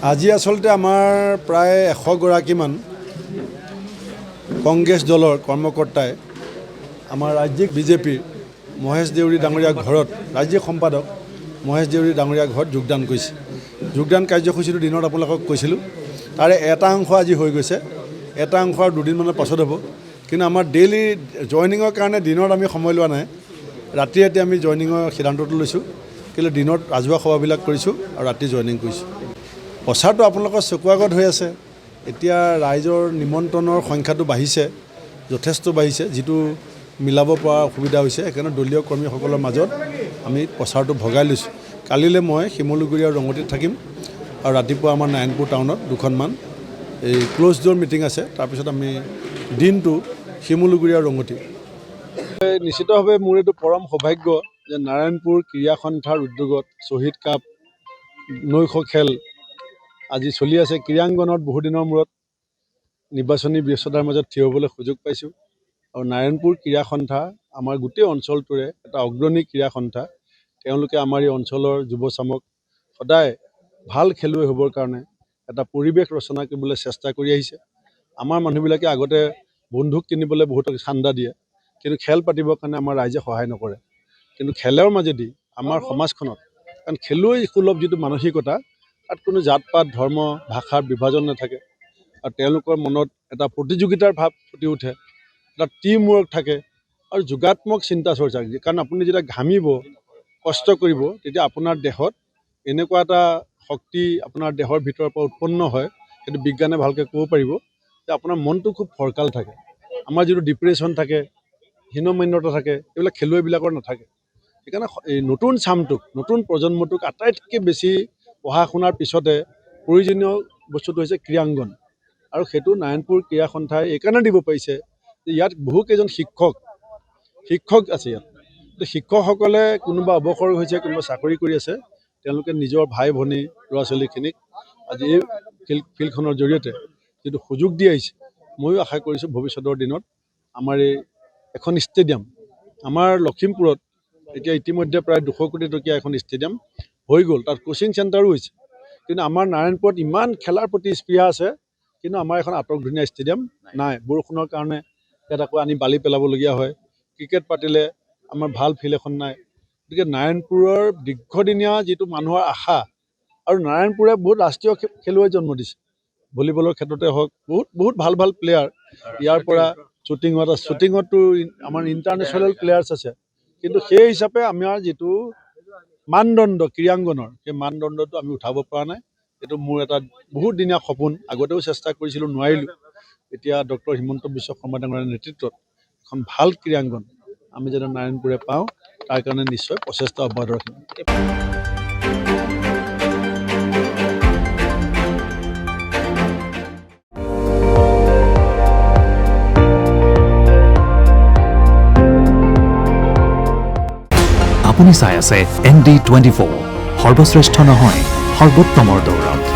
আজি আচলতে আমাৰ প্ৰায় 100 গৰাকীমান কংগ্ৰেছ দলৰ কৰ্মকৰ্তাই আমাৰ ৰাজ্যিক বিজেপিৰ মহেশ দেউৰী ডাঙৰীয়া ঘৰত ৰাজ্যিক সম্পাদক মহেশ দেউৰী ডাঙৰীয়া ঘৰত যোগদান কৰিছে। যোগদান কাৰ্যসূচীটো দিনত আপোনালোকক কৈছিলোঁ। তাৰে এটা অংশ আজি হৈ গৈছে, এটা অংশ আৰু দুদিনমানৰ পাছত হ'ব। কিন্তু আমাৰ ডেইলি জইনিঙৰ কাৰণে দিনত আমি সময় লোৱা নাই, ৰাতি আমি জইনিঙৰ সিদ্ধান্তটো লৈছোঁ। কিন্তু দিনত ৰাজহুৱা সভাবিলাক কৰিছোঁ আৰু ৰাতি জইনিং কৰিছোঁ। প্ৰচাৰটো আপোনালোকৰ চকুৰ আগত হৈ আছে। এতিয়া ৰাইজৰ নিমন্ত্ৰণৰ সংখ্যাটো বাঢ়িছে, যথেষ্ট বাঢ়িছে, যিটো মিলাব পৰা অসুবিধা হৈছে। সেইকাৰণে দলীয় কৰ্মীসকলৰ মাজত আমি প্ৰচাৰটো ভগাই লৈছোঁ। কালিলৈ মই শিমলুগুৰি আৰু ৰঙতিত থাকিম আৰু ৰাতিপুৱা আমাৰ নাৰায়ণপুৰ টাউনত দুখনমান এই ক্ল'জ ড'ৰ মিটিং আছে। তাৰপিছত আমি দিনটো শিমলুগুৰি আৰু ৰঙতি। নিশ্চিতভাৱে মোৰ এইটো পৰম সৌভাগ্য যে নাৰায়ণপুৰ ক্ৰীড়া সন্থাৰ উদ্যোগত শ্বহীদ কাপ নৈশ খেল আজি চলি আছে। ক্ৰীড়াংগনত বহুদিনৰ মূৰত নিৰ্বাচনী ব্যস্ততাৰ মাজত থিয় হ'বলৈ সুযোগ পাইছোঁ। আৰু নাৰায়ণপুৰ ক্ৰীড়া সন্থা আমাৰ গোটেই অঞ্চলটোৰে এটা অগ্ৰণী ক্ৰীড়া সন্থা। তেওঁলোকে আমাৰ এই অঞ্চলৰ যুৱচামক সদায় ভাল খেলুৱৈ হ'বৰ কাৰণে এটা পৰিৱেশ ৰচনা কৰিবলৈ চেষ্টা কৰি আহিছে। আমাৰ মানুহবিলাকে আগতে বন্দুক কিনিবলৈ বহুতক চান্দা দিয়ে, কিন্তু খেল পাতিবৰ কাৰণে আমাৰ ৰাইজে সহায় নকৰে। কিন্তু খেলৰ মাজেদি আমাৰ সমাজখনত, কাৰণ খেলুৱৈ সুলভ যিটো মানসিকতা, তাত কোনো জাত পাত ধৰ্ম ভাষাৰ বিভাজন নাথাকে। আৰু তেওঁলোকৰ মনত এটা প্ৰতিযোগিতাৰ ভাৱ ফুটি উঠে, এটা টিম ৱৰ্ক থাকে আৰু যোগাত্মক চিন্তা চৰ্চা। কাৰণ আপুনি যেতিয়া ঘামিব, কষ্ট কৰিব, তেতিয়া আপোনাৰ দেহত এনেকুৱা এটা শক্তি আপোনাৰ দেহৰ ভিতৰৰ পৰা উৎপন্ন হয়, সেইটো বিজ্ঞানে ভালকৈ ক'ব পাৰিব, যে আপোনাৰ মনটো খুব ফৰকাল থাকে। আমাৰ যিটো ডিপ্ৰেশ্যন থাকে, হীনমন্যতা থাকে, এইবিলাক খেলুৱৈবিলাকৰ নাথাকে। সেইকাৰণে এই নতুন চামটোক, নতুন প্ৰজন্মটোক আটাইতকৈ বেছি পঢ়া শুনাৰ পিছতে প্ৰয়োজনীয় বস্তুটো হৈছে ক্ৰীড়াংগন। আৰু সেইটো নাৰায়ণপুৰ ক্ৰীড়া সন্থাই এইকাৰণে দিব পাৰিছে যে ইয়াত বহুকেইজন শিক্ষক আছে ইয়াত। শিক্ষকসকলে কোনোবা অৱসৰ হৈছে, কোনোবা চাকৰি কৰি আছে, তেওঁলোকে নিজৰ ভাই ভনী ল'ৰা ছোৱালীখিনিক আজি এই ফিল্ডখনৰ জৰিয়তে যিটো সুযোগ দি আহিছে, ময়ো আশা কৰিছোঁ ভৱিষ্যতৰ দিনত আমাৰ এই এখন ষ্টেডিয়াম, আমাৰ লখিমপুৰত এতিয়া ইতিমধ্যে প্ৰায় 200 কোটি টকীয়া এখন ষ্টেডিয়াম হৈ গ'ল, তাত কোচিং চেণ্টাৰো হৈছে। কিন্তু আমাৰ নাৰায়ণপুৰত ইমান খেলাৰ প্ৰতি স্পৃহা আছে, কিন্তু আমাৰ এখন আটকধুনীয়া ষ্টেডিয়াম নাই। বৰষুণৰ কাৰণে ইয়াত আকৌ আনি বালি পেলাবলগীয়া হয়। ক্ৰিকেট পাতিলে আমাৰ ভাল ফিল্ড এখন নাই। গতিকে নাৰায়ণপুৰৰ দীৰ্ঘদিনীয়া যিটো মানুহৰ আশা, আৰু নাৰায়ণপুৰে বহুত ৰাষ্ট্ৰীয় খেলুৱৈ জন্ম দিছে। ভলীবলৰ ক্ষেত্ৰতে হওক, বহুত ভাল প্লেয়াৰ ইয়াৰ পৰা শ্বুটিঙতো আমাৰ ইণ্টাৰনেশ্যনেল প্লেয়াৰ্ছ আছে। কিন্তু সেই হিচাপে আমাৰ যিটো মানদণ্ড ক্ৰীড়াংগনৰ, সেই মানদণ্ডটো আমি উঠাব পৰা নাই। এইটো মোৰ এটা বহুত দিনীয়া সপোন। আগতেও চেষ্টা কৰিছিলোঁ, নোৱাৰিলোঁ। এতিয়া ডক্টৰ হিমন্ত বিশ্ব শৰ্মা ডাঙৰীয়াৰ নেতৃত্বত এখন ভাল ক্ৰীড়াংগন আমি যাতে নাৰায়ণপুৰে পাওঁ, তাৰ কাৰণে নিশ্চয় প্ৰচেষ্টা অব্যাহত ৰাখিম। আপুনি চাই আছে ND24, সৰ্বশ্ৰেষ্ঠ নহয়, সৰ্বোত্তমৰ দৌৰত।